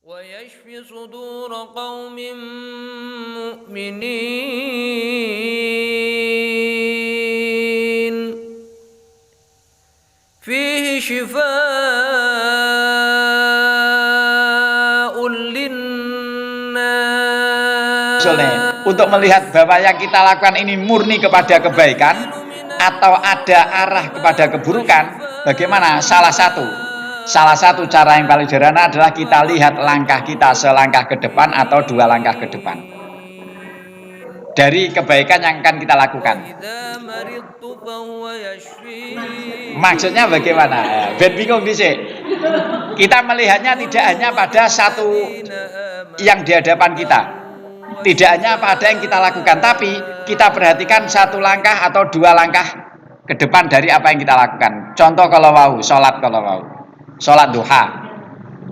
ويشفي صدور قوم مؤمنين فيه شفاء للناس. Untuk melihat bahwa yang kita lakukan ini murni kepada kebaikan atau ada arah kepada keburukan, bagaimana? Salah satu cara yang paling sederhana adalah kita lihat langkah kita selangkah ke depan atau dua langkah ke depan dari kebaikan yang akan kita lakukan. Maksudnya bagaimana? Ben bingung dhisik. Kita melihatnya tidak hanya pada satu yang di hadapan kita, tidak hanya pada yang kita lakukan, tapi kita perhatikan satu langkah atau dua langkah ke depan dari apa yang kita lakukan. Contoh kalau sholat duha.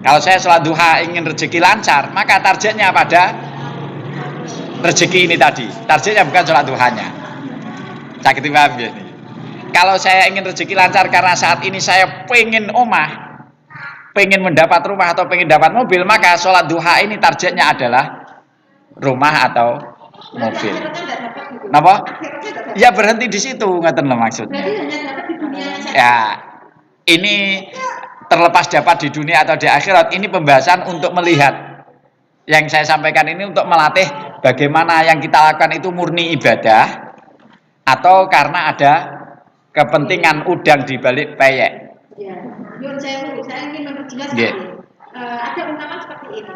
Kalau saya sholat duha ingin rezeki lancar, maka targetnya pada rezeki ini tadi. Targetnya bukan sholat duhanya. Sakit paham ya? Kalau saya ingin rezeki lancar karena saat ini saya pengen omah, pengen mendapat rumah atau pengen dapat mobil, maka sholat duha ini targetnya adalah rumah atau mobil. Kenapa? Ya berhenti di situ, ngeten lho maksudnya. Ya, ini terlepas dapat di dunia atau di akhirat, ini pembahasan untuk melihat. Yang saya sampaikan ini untuk melatih bagaimana yang kita lakukan itu murni ibadah atau karena ada kepentingan udang di balik peyek. Ya, saya ingin memperjelas ada ungkapan seperti ini.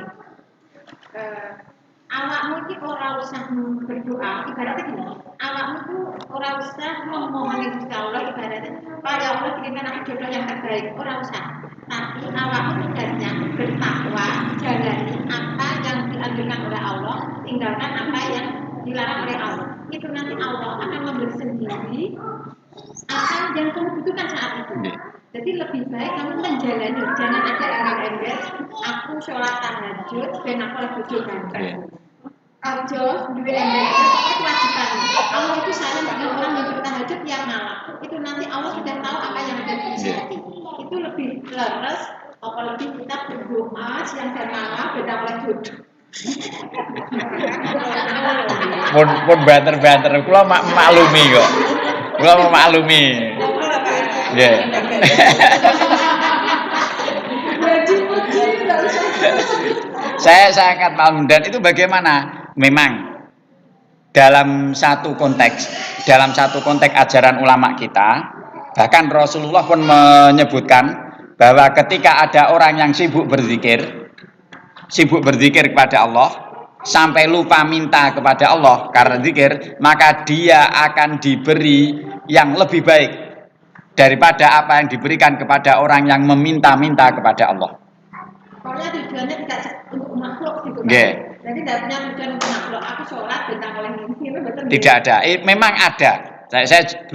Awakmu itu ora usah berdoa, ibaratnya gini. Awakmu itu ora usah memohon Gusti Allah, ibaratnya, "Pak ya Allah kirimkan aku jodoh yang terbaik." Ora usah. Tapi awakmu tugasnya bertakwa, jalani apa yang dianjurkan oleh Allah, tinggalkan apa yang dilarang oleh Allah. Itu nanti Allah akan memberi sendiri apa yang kamu butuhkan saat itu. Jadi lebih baik kamu menjalani, jangan ada embel-embel. Aku sholat tahajud, ben aku lagi ganteng. Arjo, duwe embel itu kewajiban. Allah itu sayang dengan orang yang bertahajud tiap malam. Itu nanti Allah sudah tahu apa yang ada di hati. Itu lebih leres, apalagi kita berdoa siang dan malam beda oleh jodoh. Pun banter-banter, kula maklumi kok. Kula mau maklumi. Nggih. Saya sangat paham, dan itu bagaimana? Memang dalam satu konteks ajaran ulama kita, bahkan Rasulullah pun menyebutkan bahwa ketika ada orang yang sibuk berzikir kepada Allah sampai lupa minta kepada Allah karena zikir, maka dia akan diberi yang lebih baik daripada apa yang diberikan kepada orang yang meminta-minta kepada Allah. Pokoknya tujuannya tidak untuk makhluk gitu kan. Yeah. Jadi tidak punya tujuan untuk makhluk. Aku sholat bentang oleh ini, betul. Tidak ada. Memang ada.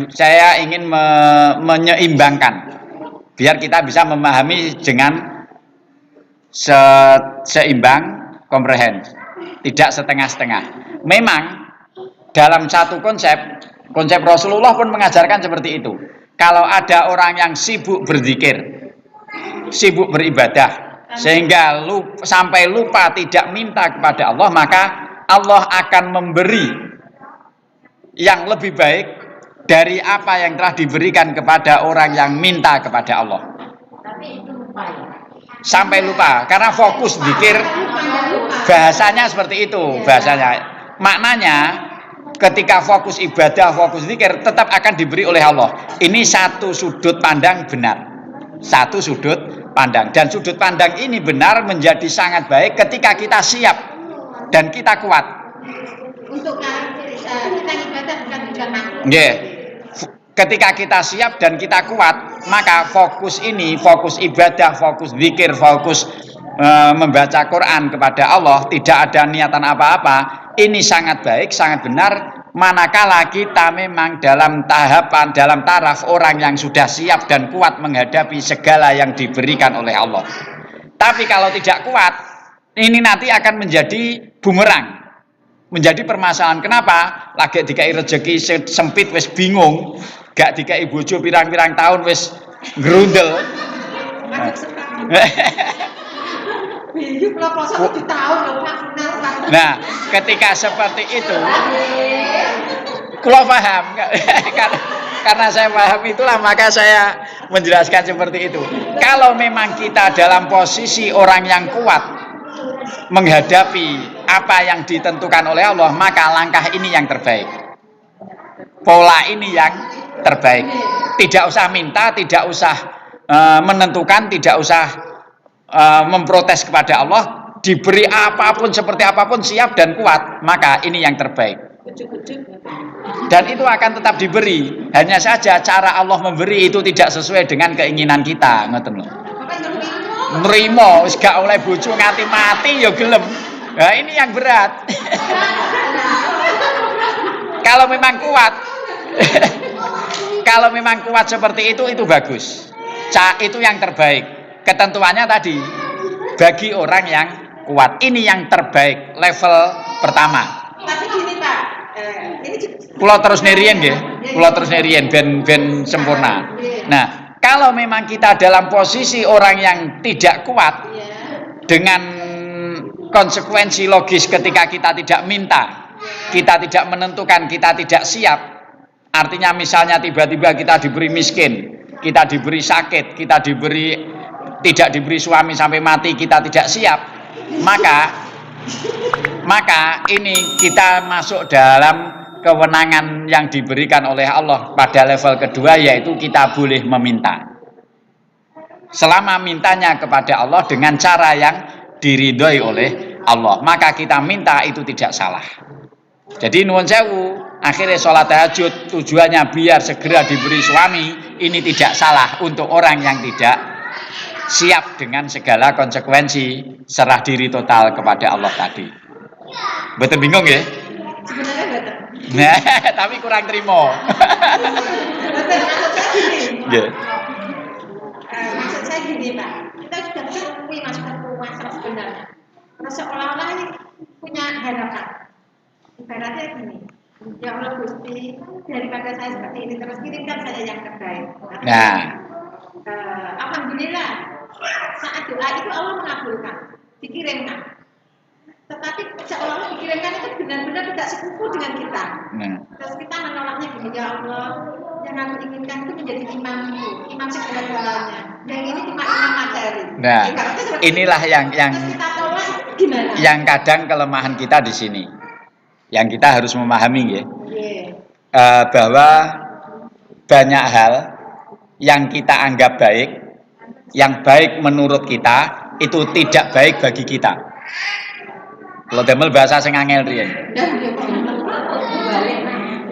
Saya ingin menyeimbangkan biar kita bisa memahami dengan seimbang, komprehens. Tidak setengah-setengah. Memang dalam satu konsep Rasulullah pun mengajarkan seperti itu. Kalau ada orang yang sibuk berzikir, sibuk beribadah, sehingga sampai lupa tidak minta kepada Allah, maka Allah akan memberi yang lebih baik dari apa yang telah diberikan kepada orang yang minta kepada Allah. Tapi itu lupa ya. Sampai lupa, karena fokus zikir, bahasanya seperti itu, bahasanya. Maknanya ketika fokus ibadah, fokus zikir tetap akan diberi oleh Allah. Ini satu sudut pandang benar. Satu sudut pandang, dan sudut pandang ini benar menjadi sangat baik ketika kita siap dan kita kuat. Untuk kita ibadah bukan tujuan makhluk. Yeah. Ketika kita siap dan kita kuat, maka fokus ini, fokus ibadah, fokus zikir, fokus membaca Quran kepada Allah, tidak ada niatan apa-apa. Ini sangat baik, sangat benar. Manakala kita memang dalam tahapan, dalam taraf orang yang sudah siap dan kuat menghadapi segala yang diberikan oleh Allah. Tapi kalau tidak kuat, ini nanti akan menjadi bumerang, menjadi permasalahan. Kenapa? Lagi dikai rezeki sempit wis bingung, gak dikai bojo pirang-pirang tahun wis grundel. Kalau poso 7 tahun lho Pak. Nah, ketika seperti itu, kula paham. Karena saya paham itulah maka saya menjelaskan seperti itu. Kalau memang kita dalam posisi orang yang kuat menghadapi apa yang ditentukan oleh Allah, maka langkah ini yang terbaik. Pola ini yang terbaik. Tidak usah minta, tidak usah menentukan, tidak usah memprotes kepada Allah. Diberi apapun seperti apapun siap dan kuat, maka ini yang terbaik. Dan itu akan tetap diberi. Hanya saja cara Allah memberi itu tidak sesuai dengan keinginan kita, ngoten lho. Nrimo wis gak oleh bojo nganti mati ya gelem. Nah, ini yang berat. Kalau memang kuat kalau memang kuat seperti itu bagus. Itu yang terbaik. Ketentuannya tadi bagi orang yang kuat. Ini yang terbaik, level pertama. Tapi gini Pak, ini Kula terus nerian nggih. Kula terus nerian ben sempurna. Nah, kalau memang kita dalam posisi orang yang tidak kuat dengan konsekuensi logis ketika kita tidak minta, kita tidak menentukan, kita tidak siap. Artinya misalnya tiba-tiba kita diberi miskin, kita diberi sakit, kita tidak diberi suami sampai mati, kita tidak siap. Maka ini kita masuk dalam kewenangan yang diberikan oleh Allah pada level kedua, yaitu kita boleh meminta. Selama mintanya kepada Allah dengan cara yang diridhoi oleh Allah, maka kita minta itu tidak salah. Jadi nuwun sewu, akhirnya sholat tahajud tujuannya biar segera diberi suami, ini tidak salah untuk orang yang tidak siap dengan segala konsekuensi serah diri total kepada Allah tadi. Betul bingung ya? sebenarnya betul. Nah, tapi kurang terima. Maksud saya gini Pak, kita sudah menemui masa sebenarnya. Seolah-olah ini punya harapan. Ibaratnya gini, ya Allah Gusti, daripada saya seperti ini terus kirimkan saya yang terbaik. Nah, alhamdulillah saat doa itu Allah mengabulkan, dikirimkan. Tetapi seolah-olah dikirimkan itu benar-benar tidak sekufu dengan kita. Terus kita menolaknya gini, ya Allah, yang aku inginkan itu menjadi imam segala-galanya. Yang ini cuma imam materi. Nah, inilah yang kita tolak gimana? Yang kadang kelemahan kita di sini. Yang kita harus memahami ya. Bahwa banyak hal yang kita anggap baik, yang baik menurut kita itu tidak baik bagi kita. Kalau demel bahasa sing angel riyen.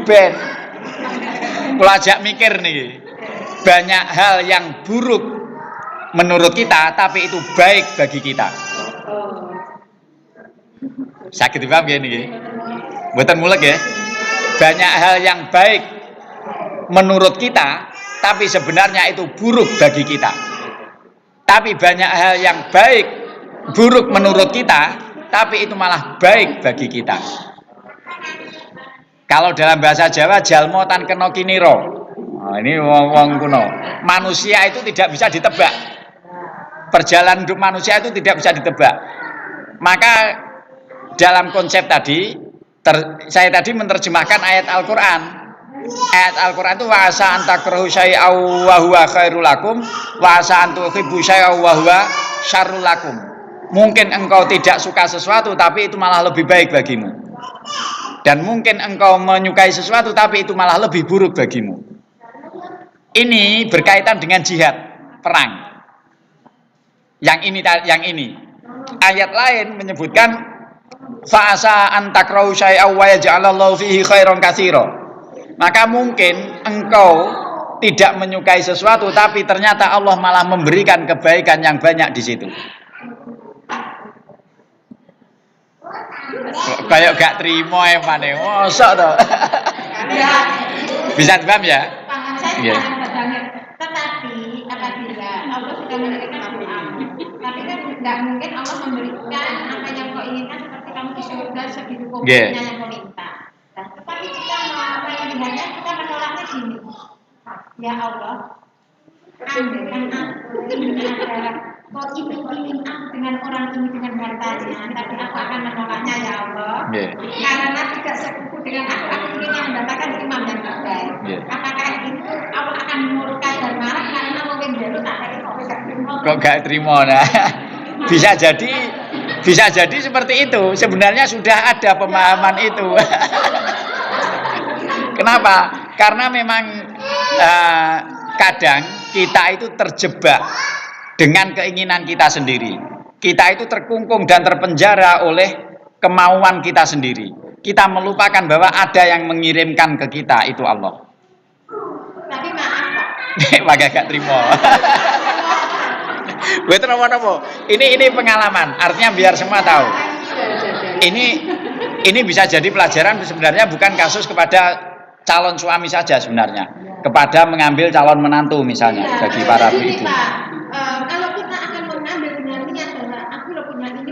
Ben. Kula ajak mikir nih. Banyak hal yang buruk menurut kita tapi itu baik bagi kita. Sakit dipaham nggih niki? Mboten mulek ya. Banyak hal yang baik menurut kita tapi sebenarnya itu buruk bagi kita. Tapi banyak hal yang baik buruk menurut kita tapi itu malah baik bagi kita. Kalau dalam bahasa Jawa, jalmo tan kena kiniro. Nah, ini wong kuno. Manusia itu tidak bisa ditebak. Perjalanan hidup manusia itu tidak bisa ditebak. Maka dalam konsep tadi, saya tadi menerjemahkan ayat Al-Quran. Ayat Al-Quran itu wa asa antakrahu syai'aw wa huwa khairul lakum wa asa antuhibbu syai'aw wa huwa syarrul lakum. Mungkin engkau tidak suka sesuatu tapi itu malah lebih baik bagimu. Dan mungkin engkau menyukai sesuatu tapi itu malah lebih buruk bagimu. Ini berkaitan dengan jihad, perang. Yang ini. Ayat lain menyebutkan fa'asa antakrahu syai'aw wa yaj'alallahu fihi khairan katsira. Maka mungkin engkau tidak menyukai sesuatu tapi ternyata Allah malah memberikan kebaikan yang banyak di situ. Kayak gak terima emane. Mosok to. Bisa dipaham ya? Tangan saya yeah. Tetapi apabila Allah sudah memberikan Al-Quran, tapi kan tidak mungkin Allah memberikan apa yang kau inginkan seperti kamu di surga segitu konkretnya yang kau minta. Nah, tetapi kita melihatnya, kita menolaknya gini. Ya Allah, ambilkan aku dengan adalah kau iming-iming aku dengan orang ini dengan hartanya, tapi aku akan menolaknya ya Allah. Karena tidak sepupu dengan aku ingin mendapatkan imam yang terbaik. Apakah itu Allah akan murka dan marah karena mungkin dulu tak ada kok gak terima? Nah, bisa jadi seperti itu. Sebenarnya sudah ada pemahaman itu. Kenapa? Karena memang kadang kita itu terjebak dengan keinginan kita sendiri. Kita itu terkungkung dan terpenjara oleh kemauan kita sendiri. Kita melupakan bahwa ada yang mengirimkan ke kita, itu Allah. Tapi maaf Pak. Maka gak terima. Betul apa? Ini pengalaman. Artinya biar semua tahu. Ini bisa jadi pelajaran sebenarnya, bukan kasus kepada calon suami saja sebenarnya, kepada mengambil calon menantu misalnya, bagi para ibu. Kalau kita akan mengambil dengan niat bahwa aku lo punya ini,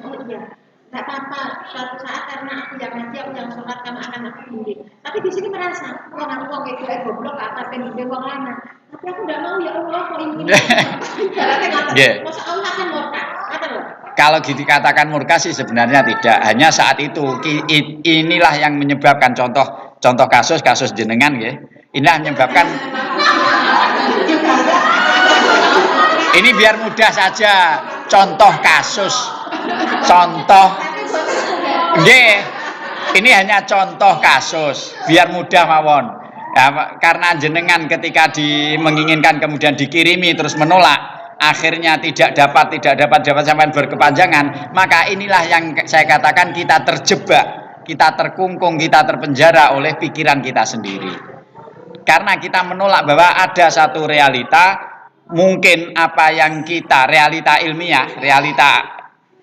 oh iya, nggak apa-apa. Suatu saat karena aku yang ngaji, aku yang sholat, kamu akan aku bimbing. Tapi di sini merasa, uang itu goblok, apa pendidik uang lama. Tapi aku nggak mau ya Allah, kok ini. Masa Allah akan murka, kata loh. Kalau dikatakan murka sih sebenarnya tidak, hanya saat itu. Inilah yang menyebabkan contoh kasus jenengan ya. Inilah menyebabkan. Ini biar mudah saja, contoh kasus. Ini hanya contoh kasus, biar mudah mawon. Ya, karena jenengan ketika menginginkan kemudian dikirimi terus menolak, akhirnya tidak dapat sampai berkepanjangan, maka inilah yang saya katakan kita terjebak, kita terkungkung, kita terpenjara oleh pikiran kita sendiri. Karena kita menolak bahwa ada satu realita, mungkin apa yang kita, realita ilmiah, realita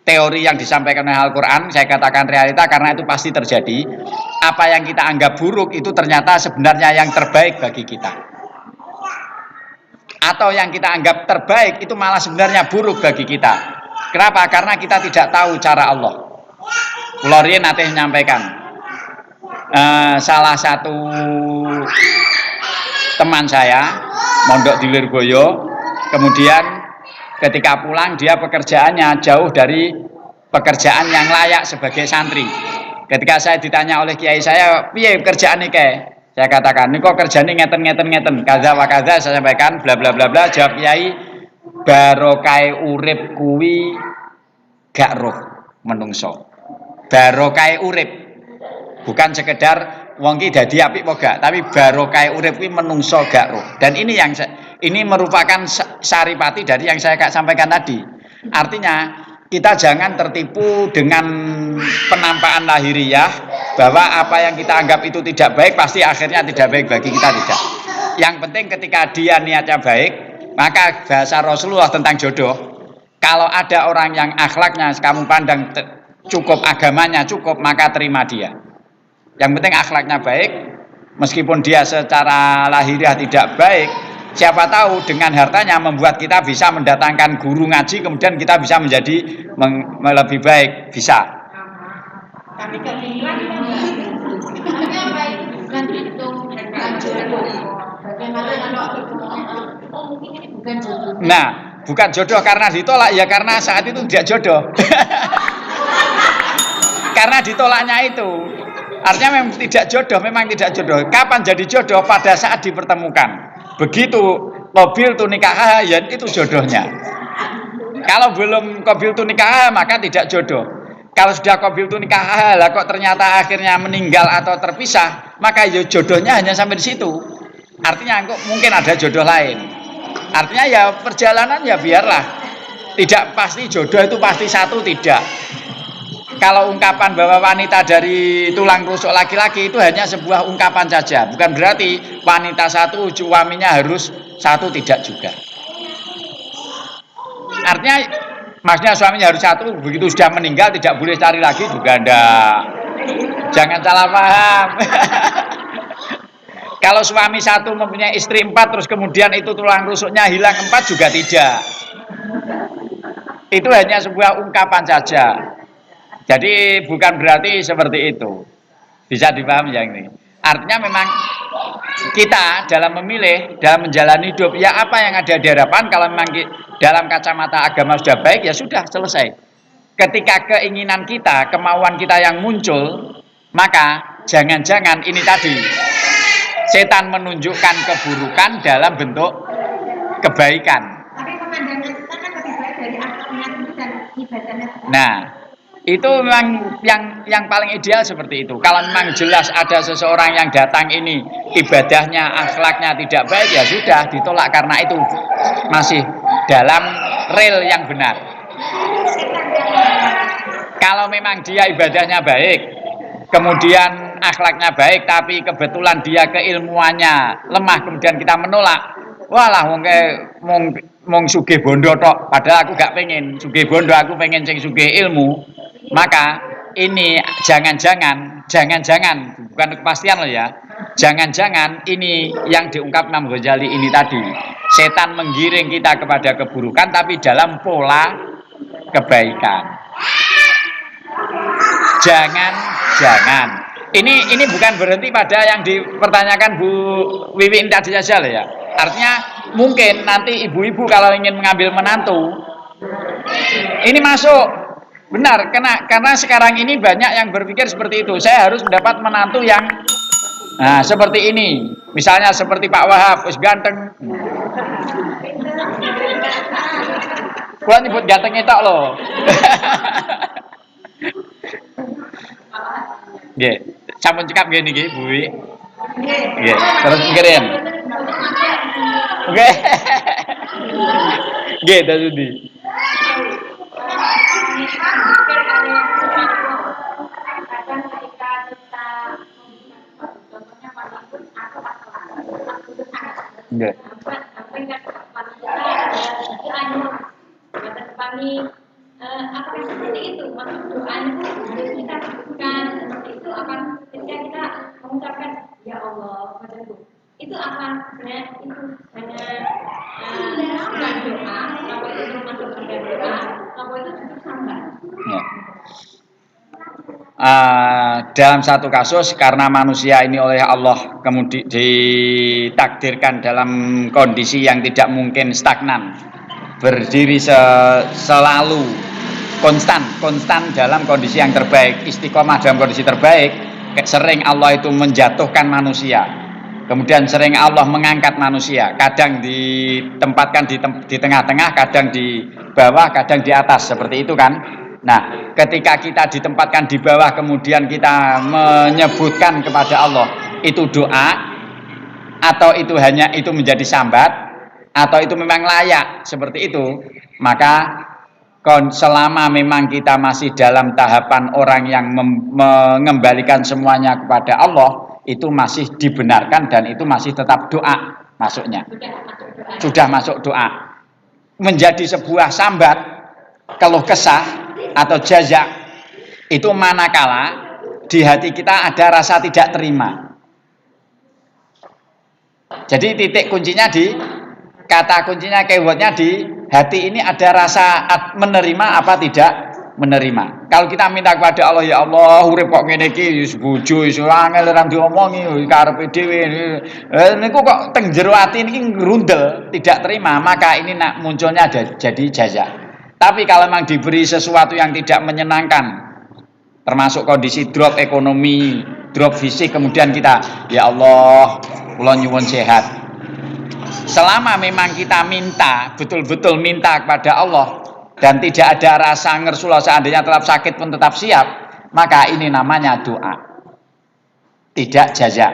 teori yang disampaikan oleh Al-Quran, saya katakan realita karena itu pasti terjadi. Apa yang kita anggap buruk itu ternyata sebenarnya yang terbaik bagi kita. Atau yang kita anggap terbaik itu malah sebenarnya buruk bagi kita. Kenapa? Karena kita tidak tahu cara Allah. Lorien nanti menyampaikan, salah satu teman saya mondok di Lirboyo, kemudian ketika pulang dia pekerjaannya jauh dari pekerjaan yang layak sebagai santri. Ketika saya ditanya oleh kiai saya, piye pekerjaan ini kayak? Saya katakan, ini kok kerjaan ini ngeten, kaza wa kaza, saya sampaikan, bla bla bla bla. Jawab kiai, barokai urip kuwi gak roh menungso. Barokai urip, bukan sekedar wong ki dadi apik apa gak, tapi barokai urip kuwi menungso gak roh. Dan ini merupakan saripati dari yang saya sampaikan tadi. Artinya kita jangan tertipu dengan penampakan lahiriah bahwa apa yang kita anggap itu tidak baik pasti akhirnya tidak baik bagi kita, tidak. Yang penting ketika dia niatnya baik, maka bahasa Rasulullah tentang jodoh, kalau ada orang yang akhlaknya kamu pandang cukup, agamanya cukup, maka terima dia. Yang penting akhlaknya baik, meskipun dia secara lahiriah tidak baik, siapa tahu dengan hartanya membuat kita bisa mendatangkan guru ngaji, kemudian kita bisa menjadi lebih baik, bisa. Tapi kebetulan baik bukan itu bagaimana kalau mungkin ini bukan jodoh. Nah, bukan jodoh karena ditolak, ya karena saat itu tidak jodoh. Karena ditolaknya itu, artinya memang tidak jodoh. Kapan jadi jodoh? Pada saat dipertemukan. Begitu qabil tu nikah, ya itu jodohnya. Kalau belum qabil tu nikah, maka tidak jodoh. Kalau sudah qabil tu nikah, lah kok ternyata akhirnya meninggal atau terpisah, maka ya jodohnya hanya sampai di situ. Artinya kok mungkin ada jodoh lain. Artinya ya perjalanan ya biarlah. Tidak pasti jodoh itu pasti satu, tidak. Kalau ungkapan bahwa wanita dari tulang rusuk laki-laki itu hanya sebuah ungkapan saja, bukan berarti wanita satu suaminya harus satu, tidak juga. Artinya maksudnya suaminya harus satu, begitu sudah meninggal tidak boleh cari lagi juga enggak. Jangan salah paham. Kalau suami satu mempunyai istri 4 terus kemudian itu tulang rusuknya hilang 4 juga tidak. Itu hanya sebuah ungkapan saja. Jadi bukan berarti seperti itu. Bisa dipahami yang ini. Artinya memang kita dalam memilih, dalam menjalani hidup, ya apa yang ada di hadapan, kalau memang dalam kacamata agama sudah baik, ya sudah selesai. Ketika keinginan kita, kemauan kita yang muncul, maka jangan-jangan ini tadi, setan menunjukkan keburukan dalam bentuk kebaikan. Tapi pemandangan kita kan lebih baik dari akhlaknya dan ibadahnya. Nah, itu memang yang paling ideal seperti itu. Kalau memang jelas ada seseorang yang datang ini ibadahnya, akhlaknya tidak baik, ya sudah ditolak karena itu masih dalam rel yang benar. Kalau memang dia ibadahnya baik, kemudian akhlaknya baik, tapi kebetulan dia keilmuannya lemah, kemudian kita menolak, walah mong sugih bondo tok, padahal aku gak pengen sugih bondo, aku pengen sing sugih ilmu. Maka ini jangan-jangan bukan kepastian loh ya, jangan-jangan ini yang diungkap Imam Ghazali ini tadi, setan menggiring kita kepada keburukan tapi dalam pola kebaikan. Jangan ini bukan berhenti pada yang dipertanyakan Bu Wiwin tadi saja loh ya. Artinya mungkin nanti ibu-ibu kalau ingin mengambil menantu ini masuk. Benar, karena sekarang ini banyak yang berpikir seperti itu. Saya harus mendapat menantu yang seperti ini. Misalnya seperti Pak Wahab, wis ganteng. Gua nyebut ganteng itu loh. Nggih, sampun cekap nggih niki, Bu Wi. Nggih, terus ngirim. Oke. Nggih, Dadi. Nggih. Apa seperti itu maksud doa itu harus kita lakukan seperti itu akan ketika kita mengucapkan ya Allah itu akan sebenarnya itu hanya bukan doa apa itu termasuk sebagai doa apa itu cukup sambat. Dalam satu kasus karena manusia ini oleh Allah kemudian ditakdirkan dalam kondisi yang tidak mungkin stagnan, berdiri selalu konstan dalam kondisi yang terbaik, istiqomah dalam kondisi terbaik. Sering Allah itu menjatuhkan manusia, kemudian sering Allah mengangkat manusia, kadang ditempatkan di tengah-tengah, kadang di bawah, kadang di atas, seperti itu kan. Nah, ketika kita ditempatkan di bawah kemudian kita menyebutkan kepada Allah, itu doa atau itu hanya itu menjadi sambat atau itu memang layak seperti itu, maka selama memang kita masih dalam tahapan orang yang mengembalikan semuanya kepada Allah, itu masih dibenarkan dan itu masih tetap doa masuknya. Sudah masuk doa. Menjadi sebuah sambat, keluh kesah atau jazak itu manakala di hati kita ada rasa tidak terima. Jadi titik kuncinya kata kuncinya keywordnya di hati ini ada rasa menerima apa tidak menerima. Kalau kita minta kepada Allah, ya Allah urip kok ngene iki wis bojo wis angel ora diomongi karepe dhewe niku kok teng jero ati niki ngrundel tidak terima, maka ini munculnya jadi jazak. Tapi kalau memang diberi sesuatu yang tidak menyenangkan, termasuk kondisi drop ekonomi, drop fisik, kemudian kita, ya Allah, kula nyuwun sehat. Selama memang kita minta, betul-betul minta kepada Allah, dan tidak ada rasa ngersula seandainya tetap sakit pun tetap siap, maka ini namanya doa. Tidak jazak.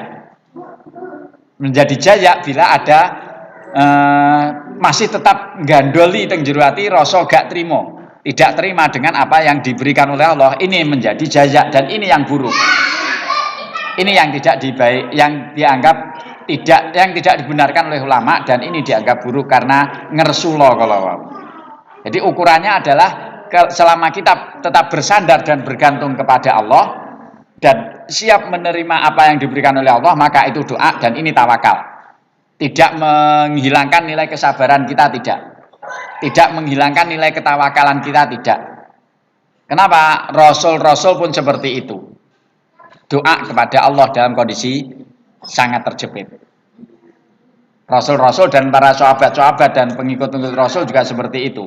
Menjadi jazak bila ada masih tetap gandoli teng jero ati rasa gak trimo, tidak terima dengan apa yang diberikan oleh Allah, ini menjadi jazak dan ini yang buruk. Ini yang tidak dibaik, yang dianggap yang tidak dibenarkan oleh ulama, dan ini dianggap buruk karena ngersula kalau. Jadi ukurannya adalah selama kita tetap bersandar dan bergantung kepada Allah dan siap menerima apa yang diberikan oleh Allah, maka itu doa dan ini tawakal. Tidak menghilangkan nilai kesabaran kita, tidak menghilangkan nilai ketawakalan kita, tidak. Kenapa? Rasul-rasul pun seperti itu. Doa kepada Allah dalam kondisi sangat terjepit. Rasul-rasul dan para sahabat-sahabat dan pengikut-pengikut Rasul juga seperti itu.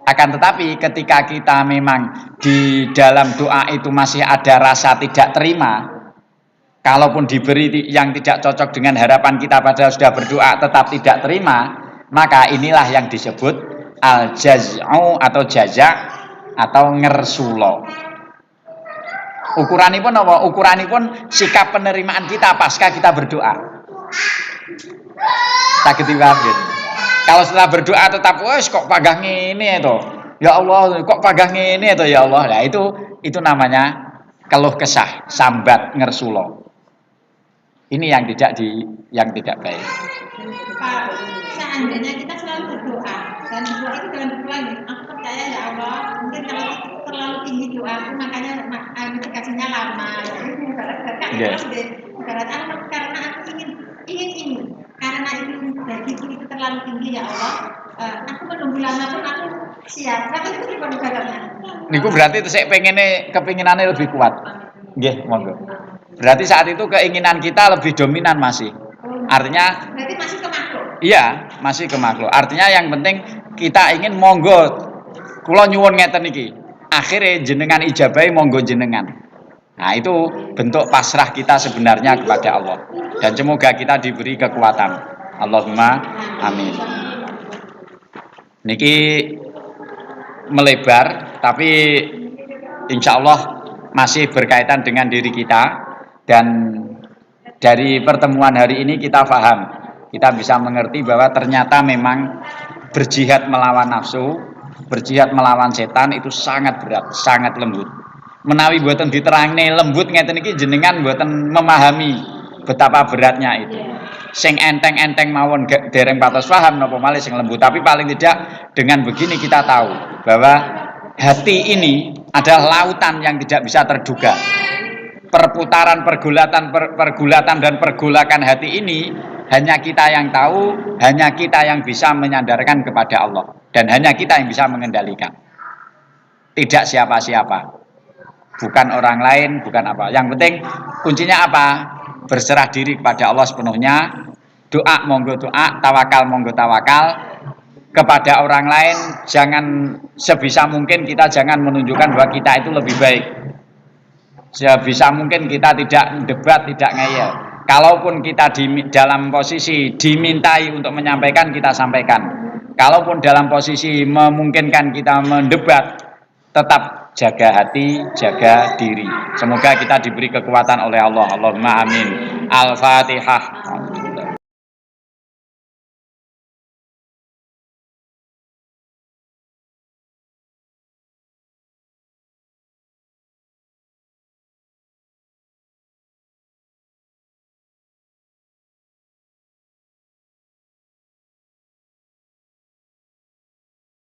Akan tetapi ketika kita memang di dalam doa itu masih ada rasa tidak terima, kalaupun diberi yang tidak cocok dengan harapan kita padahal sudah berdoa tetap tidak terima, maka inilah yang disebut al-jaz'u atau jaza' atau ngersulo. Ukuranipun apa? Ukuranipun sikap penerimaan kita pasca kita berdoa. Saged dipahami. Kalau setelah berdoa tetap wes kok pagah ngene to. Ya Allah, kok pagah ngene to ya Allah. Nah, itu namanya keluh kesah, sambat ngersulo. Ini yang tidak baik. Pak, seandainya kita selalu berdoa dan doa itu dalam berdoa, aku percaya ya Allah, mungkin kalau terlalu tinggi doaku makanya dikasihnya lama. Ibarat karena aku ingin ini, karena ingin bagiku itu terlalu tinggi ya Allah, aku menunggu lama pun aku siap. Tapi itu di ibaratnya. Niku berarti saya kepinginannya lebih kuat. Nggih, monggo. Berarti saat itu keinginan kita lebih dominan masih. Artinya berarti masih ke makhluk. Iya, masih ke makhluk. Artinya yang penting kita ingin monggo kula nyuwun ngeten iki. Akhire jenengan ijabahi monggo jenengan. Nah, itu bentuk pasrah kita sebenarnya kepada Allah. Dan semoga kita diberi kekuatan. Allahumma amin. Niki melebar tapi insya Allah masih berkaitan dengan diri kita. Dan dari pertemuan hari ini kita paham, kita bisa mengerti bahwa ternyata memang berjihad melawan nafsu, berjihad melawan setan itu sangat berat, sangat lembut. Menawi buatan diterangne lembut ngeten iki jenengan buatan memahami betapa beratnya itu. Sing enteng-enteng mawon dereng patos paham napa malih sing lembut, tapi paling tidak dengan begini kita tahu bahwa hati ini adalah lautan yang tidak bisa terduga. Perputaran pergulatan dan pergolakan hati ini hanya kita yang tahu, hanya kita yang bisa menyandarkan kepada Allah dan hanya kita yang bisa mengendalikan. Tidak siapa-siapa. Bukan orang lain, bukan apa. Yang penting kuncinya apa? Berserah diri kepada Allah sepenuhnya. Doa monggo doa, tawakal monggo tawakal. Kepada orang lain jangan sebisa mungkin kita jangan menunjukkan bahwa kita itu lebih baik. Sebisa mungkin kita tidak debat, tidak ngeyel. Kalaupun kita dalam posisi dimintai untuk menyampaikan, kita sampaikan. Kalaupun dalam posisi memungkinkan kita mendebat, tetap jaga hati, jaga diri. Semoga kita diberi kekuatan oleh Allah. Allahumma amin. Al-Fatihah.